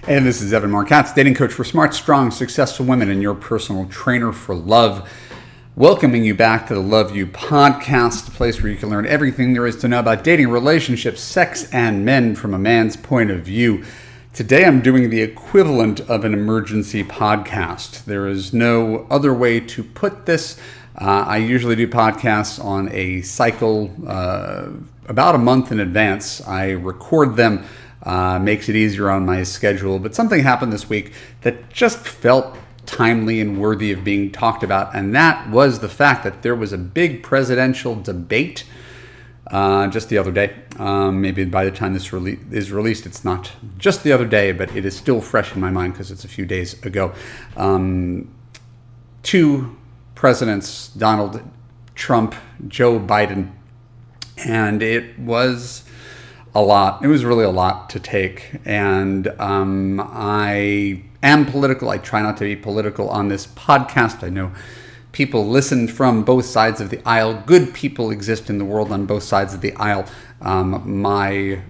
And this is Marc, Katz, dating coach for smart, strong, successful women and your personal trainer for love. Welcoming you back to the Love You podcast, the place where you can learn everything there is to know about dating, relationships, sex, and men from a man's point of view. Today I'm doing the equivalent of an emergency podcast. There is no other way to put this. I usually do podcasts on a cycle about a month in advance. I record them. Makes it easier on my schedule. But something happened this week that just felt timely and worthy of being talked about. And that was the fact that there was a big presidential debate just the other day. Maybe by the time this is released, it's not just the other day, but it is still fresh in my mind because it's a few days ago. Two presidents, Donald Trump, Joe Biden, and it was a lot. It was really a lot to take. And I am political. I try not to be political on this podcast. I know people listen from both sides of the aisle. Good people exist in the world on both sides of the aisle. My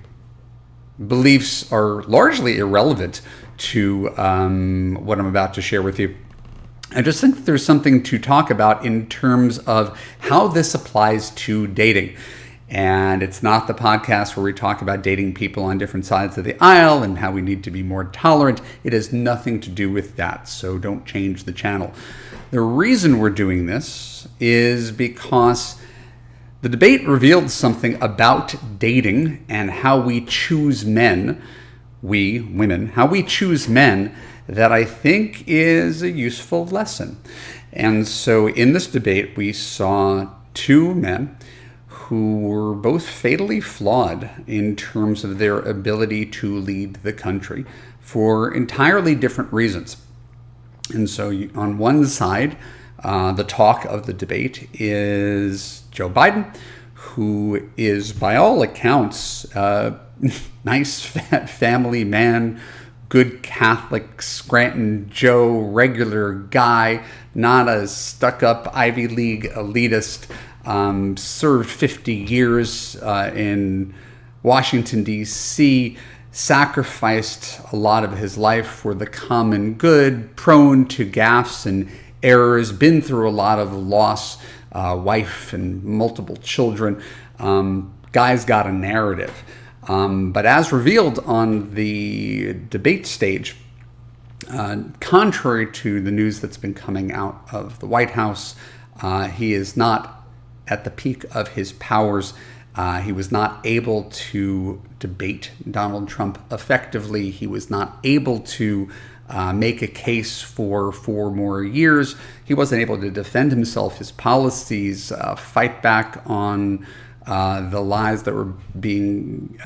beliefs are largely irrelevant to what I'm about to share with you. I just think that there's something to talk about in terms of how this applies to dating. And it's not the podcast where we talk about dating people on different sides of the aisle and how we need to be more tolerant. It has nothing to do with that, so don't change the channel. The reason we're doing this is because the debate revealed something about dating and how we choose men, we, women, how we choose men that I think is a useful lesson. And so in this debate, we saw two men who were both fatally flawed in terms of their ability to lead the country for entirely different reasons. And so on one side, the talk of the debate is Joe Biden, who is by all accounts a nice family man, good Catholic, Scranton Joe, regular guy, not a stuck-up Ivy League elitist. Served 50 years in Washington, D.C., sacrificed a lot of his life for the common good, prone to gaffes and errors, been through a lot of loss, wife and multiple children. Guy's got a narrative. But as revealed on the debate stage, contrary to the news that's been coming out of the White House, he is not at the peak of his powers. He was not able to debate Donald Trump effectively. He was not able to make a case for 4 more years. He wasn't able to defend himself, his policies, fight back on the lies that were being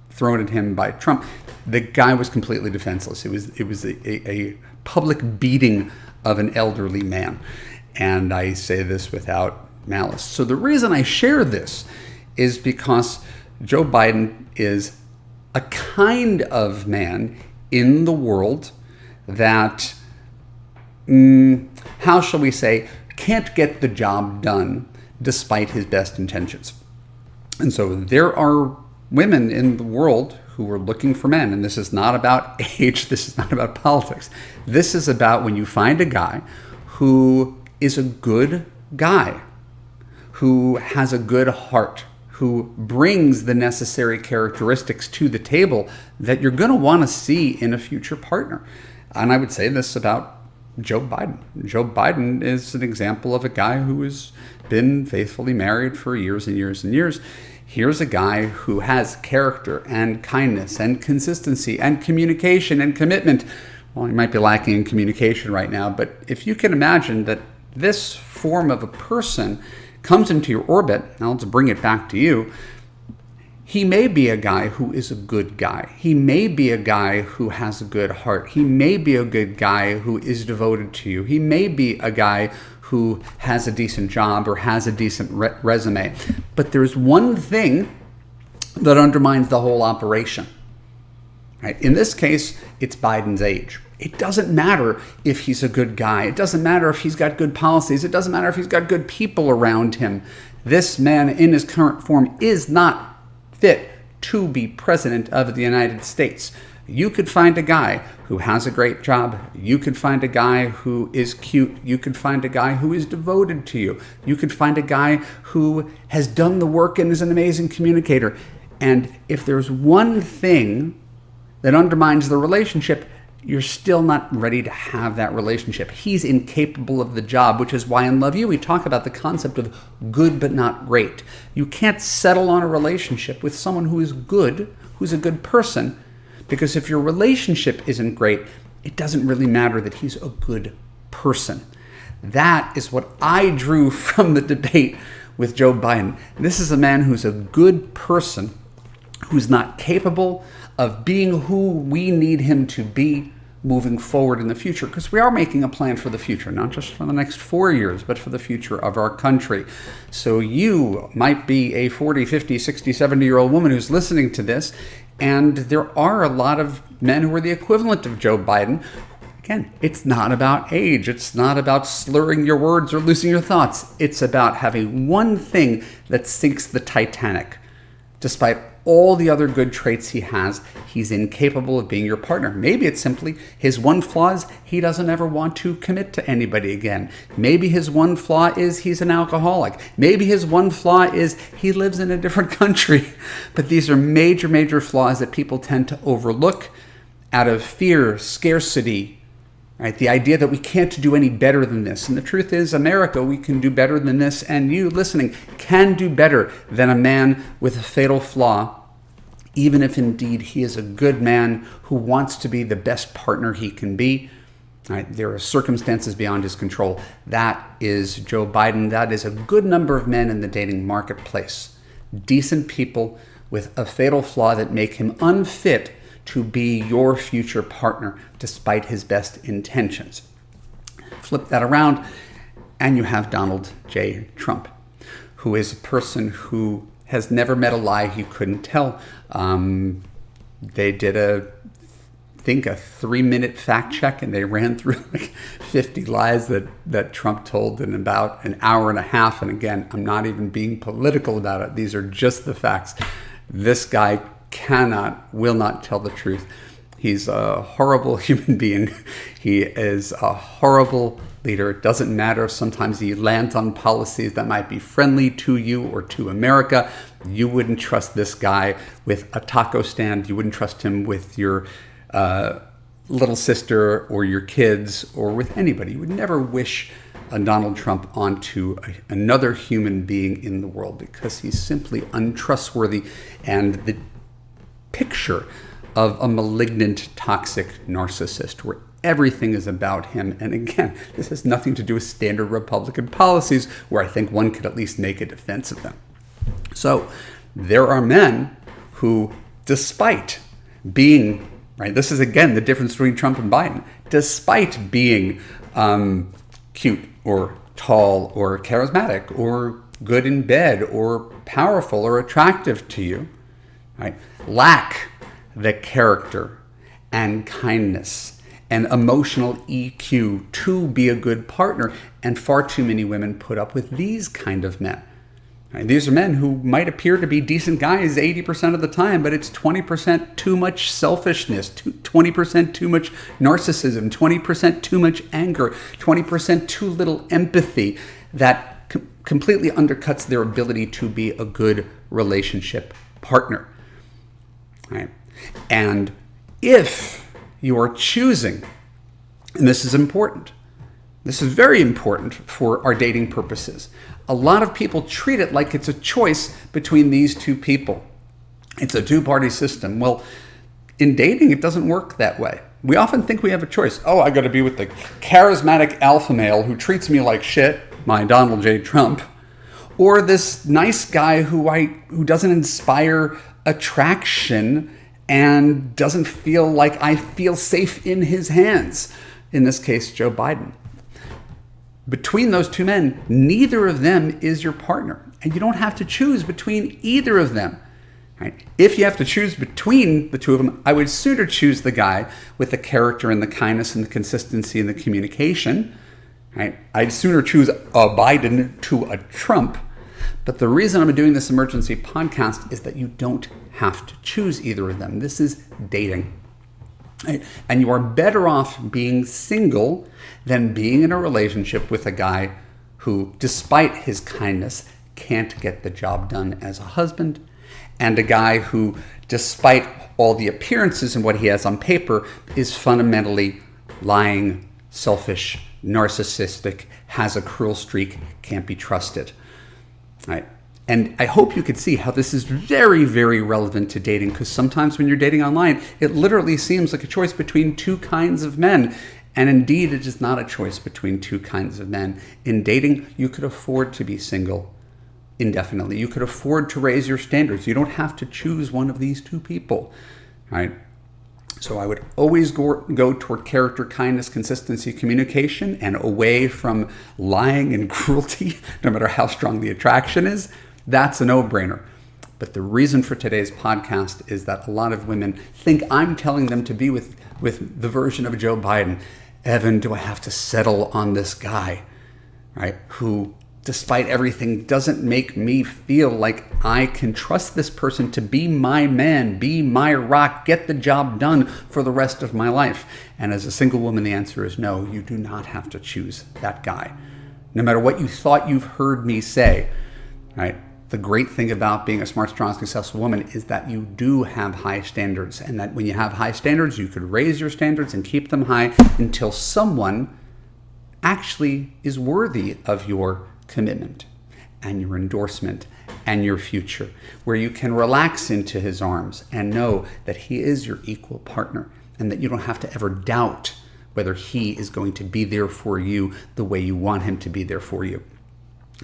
thrown at him by Trump. The guy was completely defenseless. It was a public beating of an elderly man. And I say this without malice. So the reason I share this is because Joe Biden is a kind of man in the world that, how shall we say, can't get the job done despite his best intentions. And so there are women in the world who are looking for men. And this is not about age. This is not about politics. This is about when you find a guy who is a good guy, who has a good heart, who brings the necessary characteristics to the table that you're going to want to see in a future partner. And I would say this about Joe Biden. Joe Biden is an example of a guy who has been faithfully married for years and years and years. Here's a guy who has character and kindness and consistency and communication and commitment. Well, he might be lacking in communication right now, but if you can imagine that this form of a person comes into your orbit, now let's bring it back to you, he may be a guy who is a good guy. He may be a guy who has a good heart. He may be a good guy who is devoted to you. He may be a guy who has a decent job or has a decent resume. But there's one thing that undermines the whole operation. Right? In this case, it's Biden's age. It doesn't matter if he's a good guy. It doesn't matter if he's got good policies. It doesn't matter if he's got good people around him. This man in his current form is not fit to be president of the United States. You could find a guy who has a great job. You could find a guy who is cute. You could find a guy who is devoted to you. You could find a guy who has done the work and is an amazing communicator. And if there's one thing that undermines the relationship, you're still not ready to have that relationship. He's incapable of the job, which is why in Love U we talk about the concept of good but not great. You can't settle on a relationship with someone who is good, who's a good person, because if your relationship isn't great, it doesn't really matter that he's a good person. That is what I drew from the debate with Joe Biden. This is a man who's a good person, who's not capable of being who we need him to be moving forward in the future, because we are making a plan for the future, not just for the next 4 years, but for the future of our country. So you might be a 40, 50, 60, 70-year-old woman who's listening to this, and there are a lot of men who are the equivalent of Joe Biden. Again, it's not about age. It's not about slurring your words or losing your thoughts. It's about having one thing that sinks the Titanic. Despite all the other good traits he has, he's incapable of being your partner. Maybe it's simply his one flaw is he doesn't ever want to commit to anybody again. Maybe his one flaw is he's an alcoholic. Maybe his one flaw is he lives in a different country. But these are major, major flaws that people tend to overlook out of fear, scarcity, right? The idea that we can't do any better than this. And the truth is, America, we can do better than this. And you listening can do better than a man with a fatal flaw, even if indeed he is a good man who wants to be the best partner he can be. Right? There are circumstances beyond his control. That is Joe Biden. That is a good number of men in the dating marketplace. Decent people with a fatal flaw that make him unfit to be your future partner, despite his best intentions. Flip that around, and you have Donald J. Trump, who is a person who has never met a lie he couldn't tell. They did a 3-minute fact check, and they ran through like 50 lies that Trump told in about an hour and a half. And again, I'm not even being political about it. These are just the facts. This guy will not tell the truth. He's a horrible human being. He is a horrible leader. It doesn't matter. Sometimes he lands on policies that might be friendly to you or to America. You wouldn't trust this guy with a taco stand. You wouldn't trust him with your little sister or your kids or with anybody. You would never wish a Donald Trump onto another human being in the world, because he's simply untrustworthy and the picture of a malignant, toxic narcissist where everything is about him. And again, this has nothing to do with standard Republican policies, where I think one could at least make a defense of them. So there are men who, despite being, right, this is again the difference between Trump and Biden, despite being cute or tall or charismatic or good in bed or powerful or attractive to you, right, lack the character and kindness and emotional EQ to be a good partner. And far too many women put up with these kind of men. Right? These are men who might appear to be decent guys 80% of the time, but it's 20% too much selfishness, 20% too much narcissism, 20% too much anger, 20% too little empathy that completely undercuts their ability to be a good relationship partner. Right? And if you are choosing, and this is important, this is very important for our dating purposes, a lot of people treat it like it's a choice between these two people. It's a two-party system. Well, in dating, it doesn't work that way. We often think we have a choice. Oh, I got to be with the charismatic alpha male who treats me like shit, my Donald J. Trump, or this nice guy who doesn't inspire attraction and doesn't feel like I feel safe in his hands. In this case, Joe Biden. Between those two men, neither of them is your partner. And you don't have to choose between either of them. Right? If you have to choose between the two of them, I would sooner choose the guy with the character and the kindness and the consistency and the communication. Right? I'd sooner choose a Biden to a Trump. But the reason I'm doing this emergency podcast is that you don't have to choose either of them. This is dating. Right? And you are better off being single than being in a relationship with a guy who, despite his kindness, can't get the job done as a husband, and a guy who, despite all the appearances and what he has on paper, is fundamentally lying, selfish, narcissistic, has a cruel streak, can't be trusted. Right? And I hope you could see how this is very, very relevant to dating, because sometimes when you're dating online, it literally seems like a choice between two kinds of men. And indeed, it is not a choice between two kinds of men. In dating, you could afford to be single indefinitely. You could afford to raise your standards. You don't have to choose one of these two people, right? So I would always go toward character, kindness, consistency, communication, and away from lying and cruelty, no matter how strong the attraction is. That's a no-brainer. But the reason for today's podcast is that a lot of women think I'm telling them to be with the version of Joe Biden. Evan, do I have to settle on this guy, right? Who, despite everything, doesn't make me feel like I can trust this person to be my man, be my rock, get the job done for the rest of my life. And as a single woman, the answer is no, you do not have to choose that guy. No matter what you thought you've heard me say, right? The great thing about being a smart, strong, successful woman is that you do have high standards, and that when you have high standards, you could raise your standards and keep them high until someone actually is worthy of your commitment and your endorsement and your future, where you can relax into his arms and know that he is your equal partner, and that you don't have to ever doubt whether he is going to be there for you the way you want him to be there for you.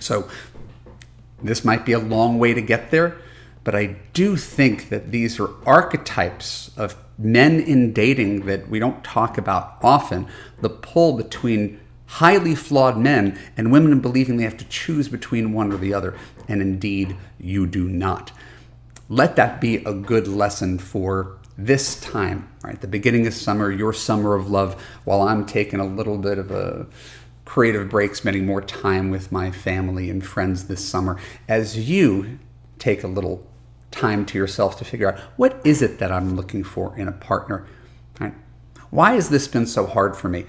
So this might be a long way to get there, but I do think that these are archetypes of men in dating that we don't talk about often. The pull between highly flawed men and women believing they have to choose between one or the other. And indeed, you do not. Let that be a good lesson for this time, right? The beginning of summer, your summer of love, while I'm taking a little bit of a creative break, spending more time with my family and friends this summer, as you take a little time to yourself to figure out, what is it that I'm looking for in a partner? Right? Why has this been so hard for me?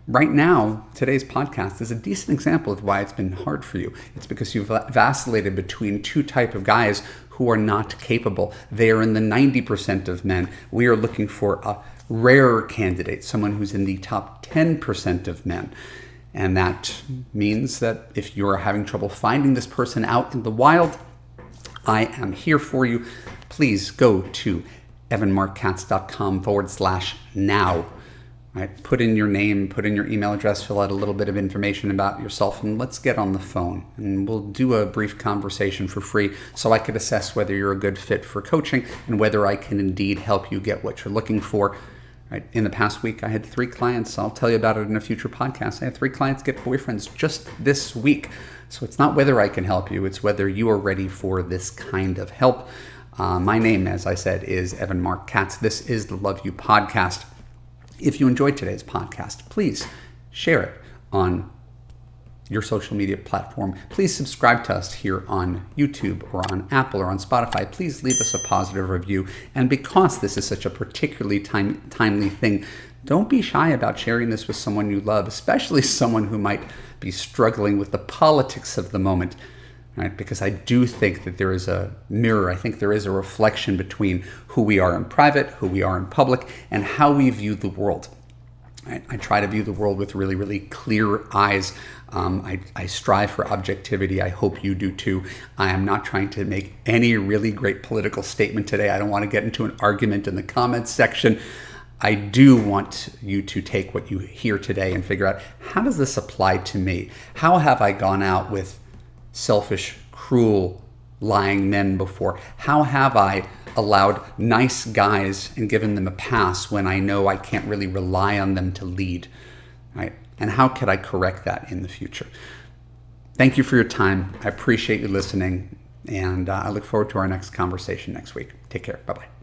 Right now, today's podcast is a decent example of why it's been hard for you. It's because you've vacillated between two types of guys who are not capable. They are in the 90% of men. We are looking for a rarer candidate, someone who's in the top 10% of men. And that means that if you're having trouble finding this person out in the wild, I am here for you. Please go to evanmarckatz.com/now. Right? Put in your name, put in your email address, fill out a little bit of information about yourself, and let's get on the phone. And we'll do a brief conversation for free so I could assess whether you're a good fit for coaching and whether I can indeed help you get what you're looking for. Right? In the past week, I had 3 clients. I'll tell you about it in a future podcast. I had 3 clients get boyfriends just this week. So it's not whether I can help you, it's whether you are ready for this kind of help. My name, as I said, is Evan Marc Katz. This is the Love You Podcast. If you enjoyed today's podcast, please share it on your social media platform. Please subscribe to us here on YouTube or on Apple or on Spotify. Please leave us a positive review. And because this is such a particularly timely thing, don't be shy about sharing this with someone you love, especially someone who might be struggling with the politics of the moment. Right? Because I do think that there is a mirror. I think there is a reflection between who we are in private, who we are in public, and how we view the world. Right? I try to view the world with really, really clear eyes. I strive for objectivity. I hope you do too. I am not trying to make any really great political statement today. I don't want to get into an argument in the comments section. I do want you to take what you hear today and figure out, how does this apply to me? How have I gone out with selfish, cruel, lying men before? How have I allowed nice guys and given them a pass when I know I can't really rely on them to lead? Right? And how could I correct that in the future? Thank you for your time. I appreciate you listening, and I look forward to our next conversation next week. Take care. Bye-bye.